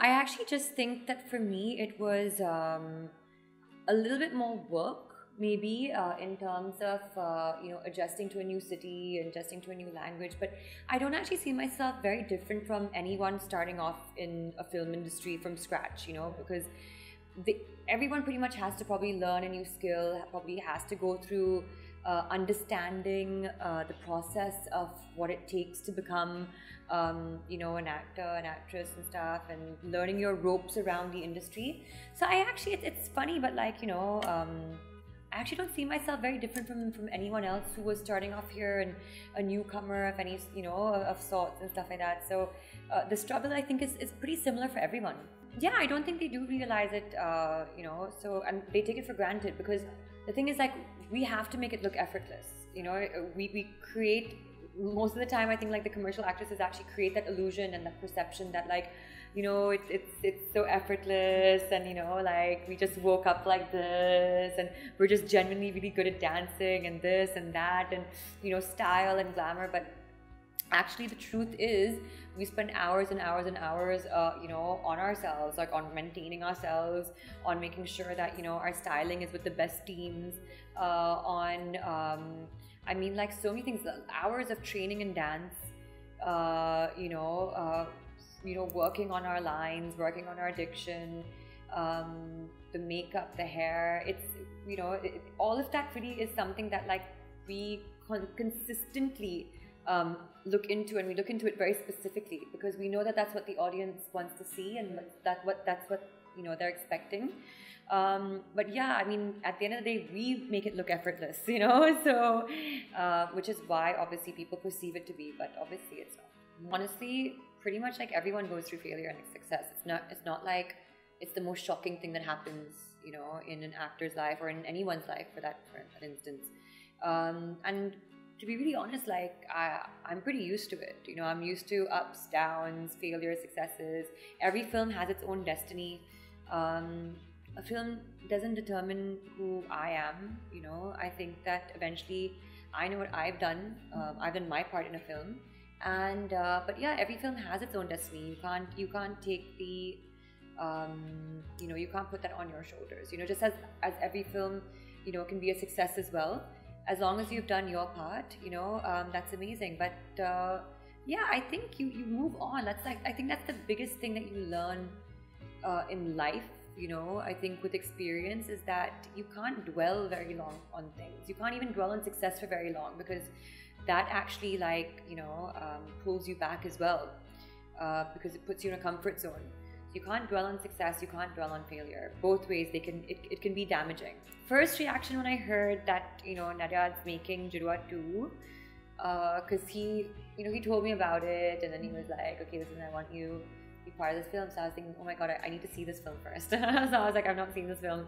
I actually just think that for me it was a little bit more work, maybe in terms of adjusting to a new city, adjusting to a new language. But I don't actually see myself very different from anyone starting off in a film industry from scratch, because everyone pretty much has to probably learn a new skill, probably has to go through understanding the process of what it takes to become an actor, an actress and stuff, and learning your ropes around the industry. So I actually, it's funny, but I actually don't see myself very different from anyone else who was starting off here and a newcomer of any, of sorts and stuff like that. So the struggle, I think, is pretty similar for everyone. Yeah, I don't think they do realize it, and they take it for granted, because the thing is, like, we have to make it look effortless. We create, most of the time, I think, like, the commercial actresses actually create that illusion and that perception that, like, it's so effortless, and like, we just woke up like this, and we're just genuinely really good at dancing and this and that, and style and glamour. But actually, the truth is, we spend hours and hours and hours on ourselves, like on maintaining ourselves, on making sure that our styling is with the best teams, I mean, like, so many things, hours of training in dance, working on our lines, working on our diction, the makeup, the hair. It's, all of that really is something that, like, we consistently look into, and we look into it very specifically, because we know that that's what the audience wants to see, and that's what they're expecting. But yeah, I mean, at the end of the day, we make it look effortless, so which is why obviously people perceive it to be, but obviously it's not. Honestly, pretty much, like, everyone goes through failure and success. It's not like it's the most shocking thing that happens, in an actor's life, or in anyone's life for that instance. And to be really honest, like, I'm pretty used to it. I'm used to ups, downs, failures, successes. Every film has its own destiny. A film doesn't determine who I am. I think that eventually I know what I've done. I've done my part in a film. And but yeah, every film has its own destiny. You can't take the you can't put that on your shoulders. Just as every film can be a success as well, as long as you've done your part, that's amazing. But yeah, I think you move on. I think that's the biggest thing that you learn in life. I think with experience, is that you can't dwell very long on things. You can't even dwell on success for very long, because that actually, like, pulls you back as well, because it puts you in a comfort zone. So you can't dwell on success, you can't dwell on failure. Both ways, it can be damaging. First reaction when I heard that Nadyad's making Judwaa 2, because he told me about it, and then he was like, okay, listen, I want you to be part of this film. So I was thinking, oh my god, I need to see this film first. So I was like, I've not seen this film.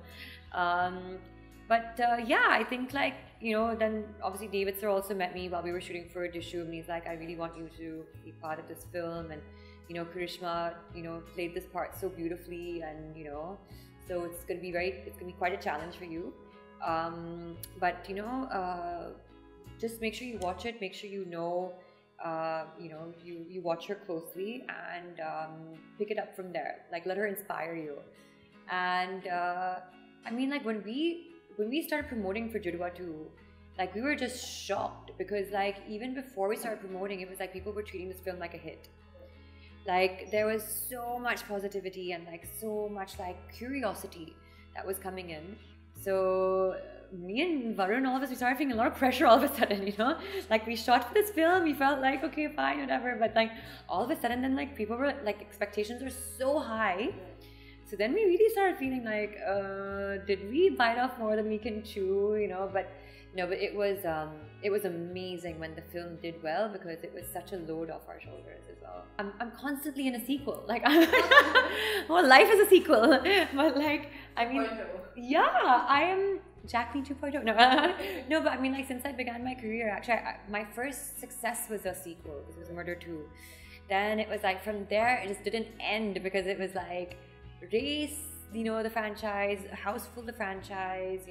But yeah, I think, like, then obviously David sir also met me while we were shooting for Dishu, and he's like, I really want you to be part of this film. And Karishma played this part so beautifully, and so it's gonna be quite a challenge for you. But just make sure you watch it, make sure you watch her closely, and pick it up from there. Like, let her inspire you. And I mean, like, when we started promoting for Judwaa 2, like, we were just shocked, because, like, even before we started promoting, it was like people were treating this film like a hit. Like, there was so much positivity and, like, so much, like, curiosity that was coming in. So me and Varun, all of us, we started feeling a lot of pressure all of a sudden, like, we shot for this film, we felt like, okay, fine, whatever, but, like, all of a sudden, then, like, people were, like, expectations were so high. So then we really started feeling like, did we bite off more than we can chew, But no, but it was amazing when the film did well, because it was such a load off our shoulders as well. I'm constantly in a sequel. Like, well, life is a sequel, but, like, I mean, yeah, I am Jacqueline 2.0. No, no, but I mean, like, since I began my career, actually, my first success was a sequel. This was Murder 2. Then it was like, from there, it just didn't end, because it was like Race, the franchise, Houseful, the franchise,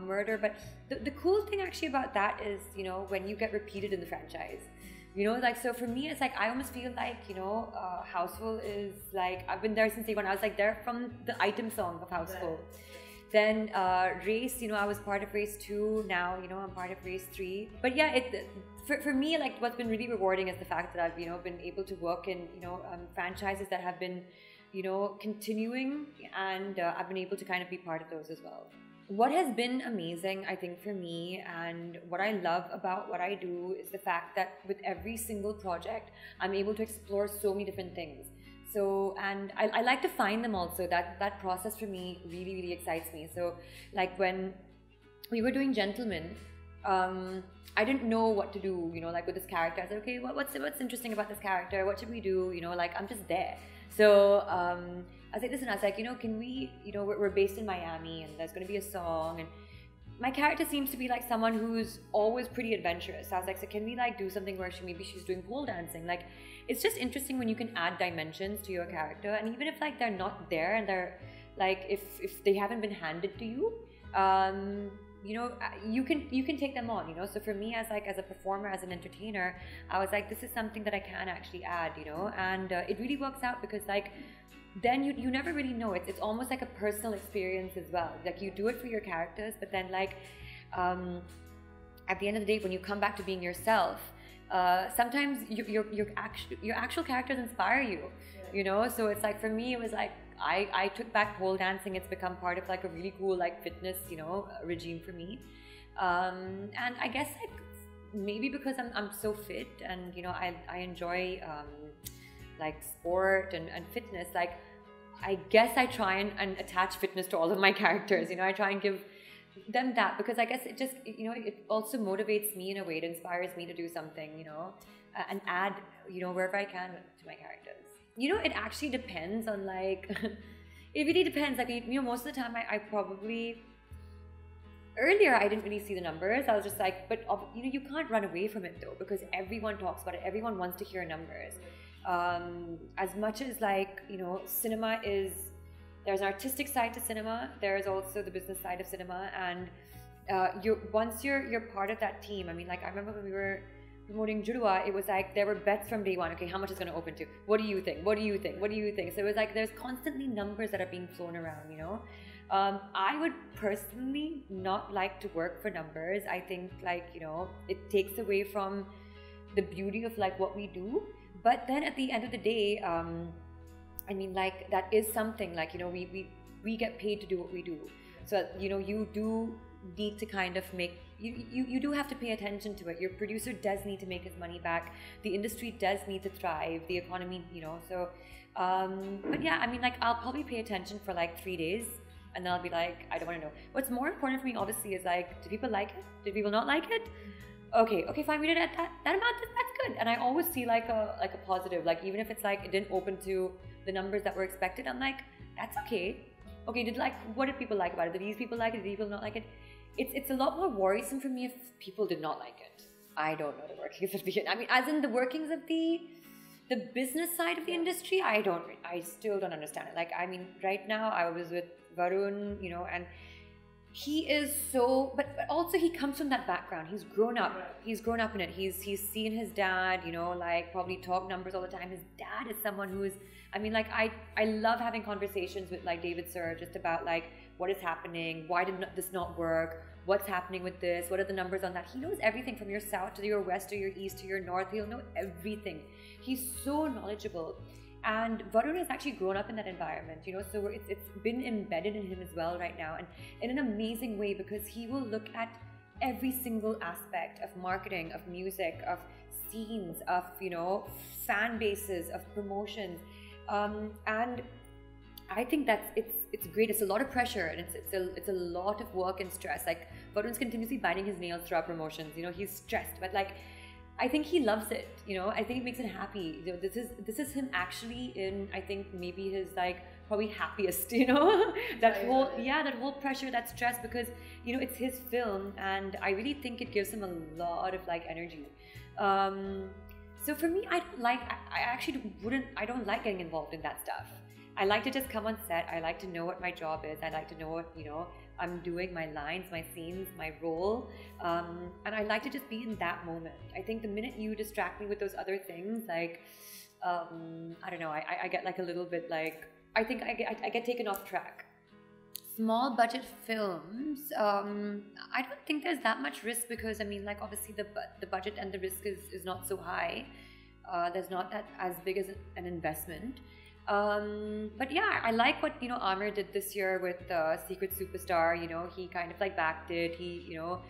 Murder. But the cool thing actually about that is, when you get repeated in the franchise. You know, like, so for me, it's like, I almost feel like, you know, Houseful is like, I've been there since day one. I was like there from the item song of Houseful. Then Race, you know, I was part of Race 2. Now, you know, I'm part of Race 3. But yeah, for me, like, what's been really rewarding is the fact that I've, you know, been able to work in, you know, franchises that have been, you know, continuing, and I've been able to kind of be part of those as well. What has been amazing, I think, for me, and what I love about what I do, is the fact that with every single project, I'm able to explore so many different things. So, and I like to find them also. That process for me really, really excites me. So, like when we were doing Gentlemen, I didn't know what to do, you know, like with this character. I said, okay, what's interesting about this character? What should we do? You know, like, I'm just there. So, I was like, listen, I was like, you know, can we, you know, we're based in Miami, and there's going to be a song, and my character seems to be like someone who's always pretty adventurous. So I was like, so can we like do something where maybe she's doing pole dancing? Like, it's just interesting when you can add dimensions to your character, and even if like they're not there, and they're like, if they haven't been handed to you, you know, you can take them on, you know. So for me, as a performer, as an entertainer, I was like, this is something that I can actually add, you know, and it really works out, because like, then you never really know. It's almost like a personal experience as well. Like, you do it for your characters, but then like, at the end of the day, when you come back to being yourself, sometimes your actual characters inspire you, you know. So it's like, for me, it was like, I took back pole dancing. It's become part of like a really cool like fitness, you know, regime for me. And I guess like maybe because I'm so fit, and you know, I enjoy like sport and fitness. Like, I guess I try and attach fitness to all of my characters, you know. I try and give them that, because I guess it just, you know, it also motivates me in a way. It inspires me to do something, you know, and add, you know, wherever I can to my characters. You know, it actually depends on like it really depends. Like, you know, most of the time I probably, earlier I didn't really see the numbers. I was just like, but you know, you can't run away from it though, because everyone talks about it. Everyone wants to hear numbers. As much as like, you know, cinema is, there's an artistic side to cinema, there's also the business side of cinema, and once you're part of that team. I mean, like, I remember when we were promoting Judwaa, it was like there were bets from day one. Okay, how much is going to open to? What do you think? What do you think? What do you think? So it was like there's constantly numbers that are being flown around, you know. I would personally not like to work for numbers. I think, like, you know, it takes away from the beauty of like what we do. But then at the end of the day, I mean, like, that is something, like, you know, we get paid to do what we do. So, you know, you do need to kind of make, you do have to pay attention to it. Your producer does need to make his money back. The industry does need to thrive. The economy, you know, so, but yeah, I mean, like, I'll probably pay attention for like 3 days, and then I'll be like, I don't want to know. What's more important for me, obviously, is like, do people like it? Do people not like it? Okay, fine, we did it at that amount, that's good. And I always see like a positive, like, even if it's like it didn't open to the numbers that were expected, I'm like, that's okay. Okay, what did people like about it? Did these people like it? Did people not like it? It's a lot more worrisome for me if people did not like it. I don't know the workings of the, I mean, as in the workings of the business side of the industry, I still don't understand it. Like, I mean, right now I was with Varun, you know, and he is so, but also he comes from that background. He's grown up. He's grown up in it. He's seen his dad, you know, like, probably talk numbers all the time. His dad is someone who is, I mean, like, I love having conversations with like David Sir just about like what is happening, why did this not work, what's happening with this, what are the numbers on that. He knows everything from your south to your west to your east to your north. He'll know everything. He's so knowledgeable. And Varun has actually grown up in that environment, you know, so it's been embedded in him as well right now, and in an amazing way, because he will look at every single aspect of marketing, of music, of scenes, of, you know, fan bases, of promotions, and I think it's great. It's a lot of pressure, and it's a lot of work and stress. Like, Varun's continuously biting his nails throughout promotions, you know, he's stressed, but like, I think he loves it, you know. I think it makes him happy. You know, this is him actually in, I think, maybe his like probably happiest, you know. that whole pressure, that stress, because, you know, it's his film, and I really think it gives him a lot of like energy. So for me, I don't like getting involved in that stuff. I like to just come on set. I like to know what my job is. I like to know what, you know, I'm doing, my lines, my scenes, my role, and I like to just be in that moment. I think the minute you distract me with those other things, like I don't know, I get like a little bit like, I think I get taken off track. Small budget films, I don't think there's that much risk, because I mean, like, obviously the budget and the risk is not so high. There's not that as big as an investment. But yeah, I like what, you know, Amir did this year with Secret Superstar. You know, he kind of like backed it. He, you know,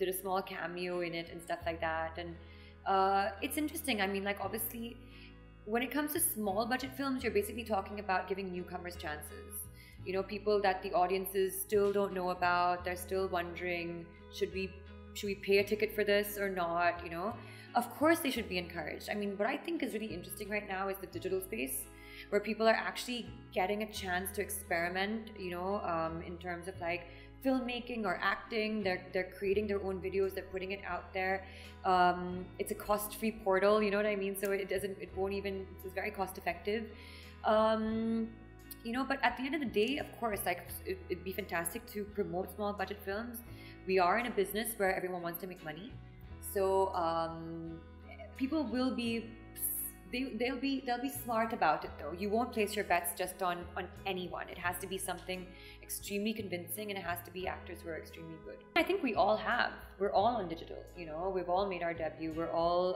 did a small cameo in it and stuff like that. And it's interesting. I mean, like, obviously, when it comes to small budget films, you're basically talking about giving newcomers chances. You know, people that the audiences still don't know about. They're still wondering, should we pay a ticket for this or not? You know, of course they should be encouraged. I mean, what I think is really interesting right now is the digital space, where people are actually getting a chance to experiment, you know, in terms of like filmmaking or acting. They're creating their own videos, they're putting it out there. It's a cost-free portal, you know what I mean? So it's very cost effective. You know, but at the end of the day, of course, like, it'd be fantastic to promote small budget films. We are in a business where everyone wants to make money. So people will be, they'll be smart about it though. You won't place your bets just on anyone. It has to be something extremely convincing, and it has to be actors who are extremely good. I think we're all on digital, you know, we've all made our debut. We're all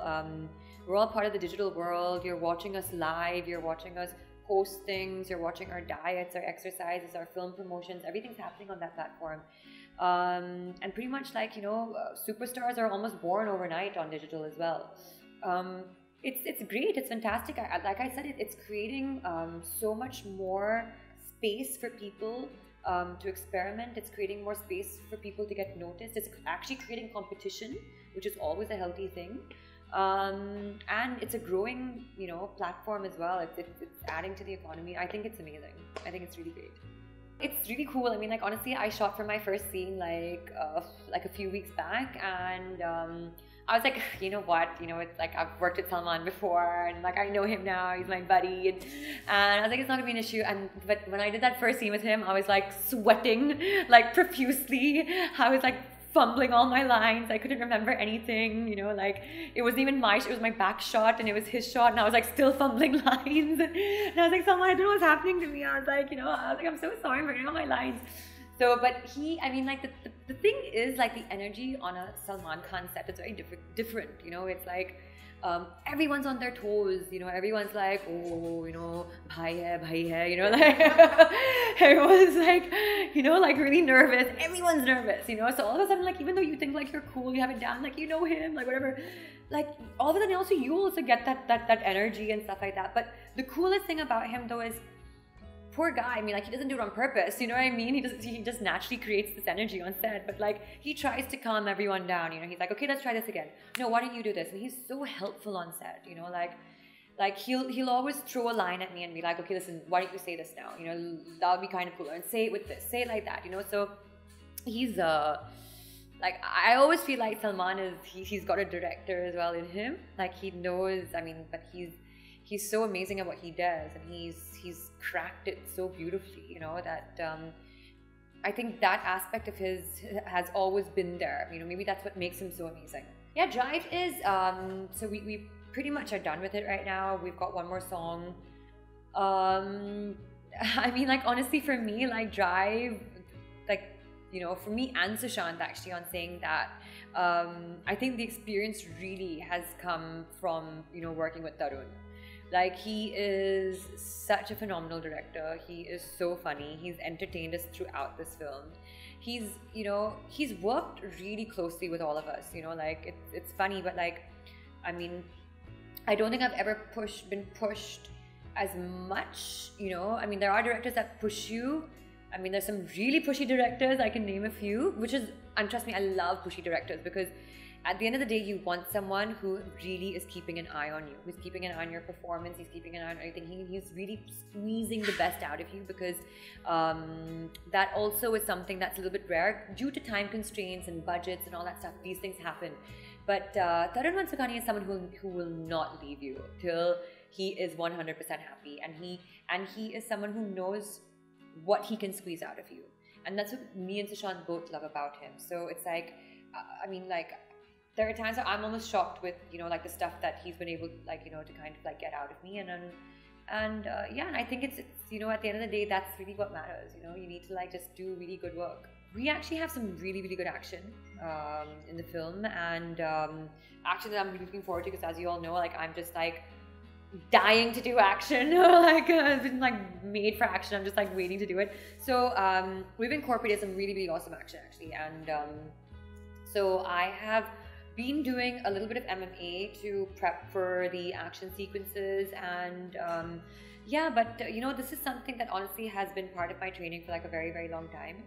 part of the digital world. You're watching us live, you're watching us post things, you're watching our diets, our exercises, our film promotions, everything's happening on that platform. And pretty much, like, you know, superstars are almost born overnight on digital as well. It's great, it's fantastic. Like I said, it's creating so much more space for people to experiment. It's creating more space for people to get noticed. It's actually creating competition, which is always a healthy thing. And it's a growing, you know, platform as well. It's adding to the economy. I think it's amazing. I think it's really great. It's really cool. I mean, like, honestly, I shot for my first scene like a few weeks back, and I was like, you know what, you know, it's like, I've worked with Salman before, and like, I know him now, he's my buddy, and I was like, it's not gonna be an issue. But when I did that first scene with him, I was like sweating like profusely. I was like fumbling all my lines. I couldn't remember anything, you know, like, it wasn't even it was my back shot and it was his shot, and I was like still fumbling lines. And I was like, Salman, I don't know what's happening to me. I was like, you know, I'm so sorry for forgetting all my lines. So, but I mean, like, the thing is, like, the energy on a Salman Khan set is very different, you know. It's like, everyone's on their toes, you know, everyone's like, oh, you know, bhai hai, you know, like, everyone's like, you know, like, really nervous. Everyone's nervous, you know. So all of a sudden, like, even though you think like you're cool, you have it down, like, you know him, like, whatever, like, all of a sudden also you also get that energy and stuff like that. But the coolest thing about him though is, poor guy, I mean, like, he doesn't do it on purpose, you know what I mean? He just naturally creates this energy on set, but like, he tries to calm everyone down, you know. He's like, okay, let's try this again. No, why don't you do this? And he's so helpful on set, you know, like he'll always throw a line at me and be like, okay, listen, why don't you say this now? You know, that would be kind of cooler, and say it with this, say it like that, you know. So he's like, I always feel like Salman he's got a director as well in him. Like, he knows, I mean, but he's so amazing at what he does, and he's cracked it so beautifully, you know, that I think that aspect of his has always been there, you know. Maybe that's what makes him so amazing. Yeah, Drive is, so we pretty much are done with it right now. We've got one more song. I mean, like, honestly, for me, like, Drive, like, you know, for me and Sushant, actually, on saying that, I think the experience really has come from, you know, working with Tarun. Like, he is such a phenomenal director. He is so funny. He's entertained us throughout this film. He's, you know, he's worked really closely with all of us, you know. Like, it's funny, but like, I mean, I don't think I've ever been pushed as much, you know. I mean, there are directors that push you. I mean, there's some really pushy directors. I can name a few, which is, and trust me, I love pushy directors, because at the end of the day, you want someone who really is keeping an eye on you, who's keeping an eye on your performance, he's keeping an eye on everything. He's really squeezing the best out of you, because that also is something that's a little bit rare due to time constraints and budgets and all that stuff. These things happen. But Tarun Mansukani is someone who will not leave you till he is 100% happy, and he is someone who knows what he can squeeze out of you. and that's what me and Sushant both love about him. So it's like, I mean, like, there are times that I'm almost shocked with, you know, like the stuff that he's been able, like, you know, to kind of like get out of me, and yeah, and I think it's you know, at the end of the day, that's really what matters. You know, you need to like just do really good work. We actually have some really good action in the film, and action that I'm really looking forward to, because as you all know, like, I'm just like dying to do action. Like, I've been like made for action. I'm just like waiting to do it. So we've incorporated some really awesome action actually, and so I have been doing a little bit of MMA to prep for the action sequences, and yeah, but you know, this is something that honestly has been part of my training for like a very long time.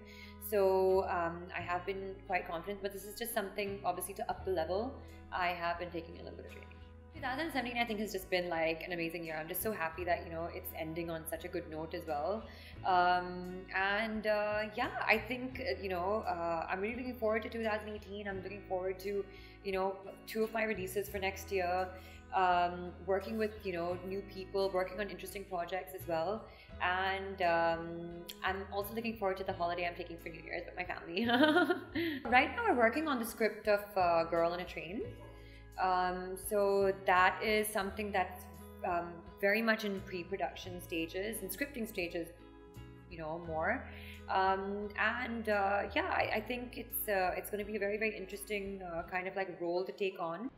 So I have been quite confident, but this is just something obviously to up the level. I have been taking a little bit of training. 2017 I think has just been like an amazing year. I'm just so happy that, you know, it's ending on such a good note as well. And yeah, I think, you know, I'm really looking forward to 2018. I'm looking forward to, you know, 2 of my releases for next year, working with, you know, new people, working on interesting projects as well. And I'm also looking forward to the holiday I'm taking for New Year's with my family. Right now we're working on the script of Girl on a Train. So that is something that's very much in pre-production stages and scripting stages, you know, more. Yeah, I think it's going to be a very interesting kind of like role to take on.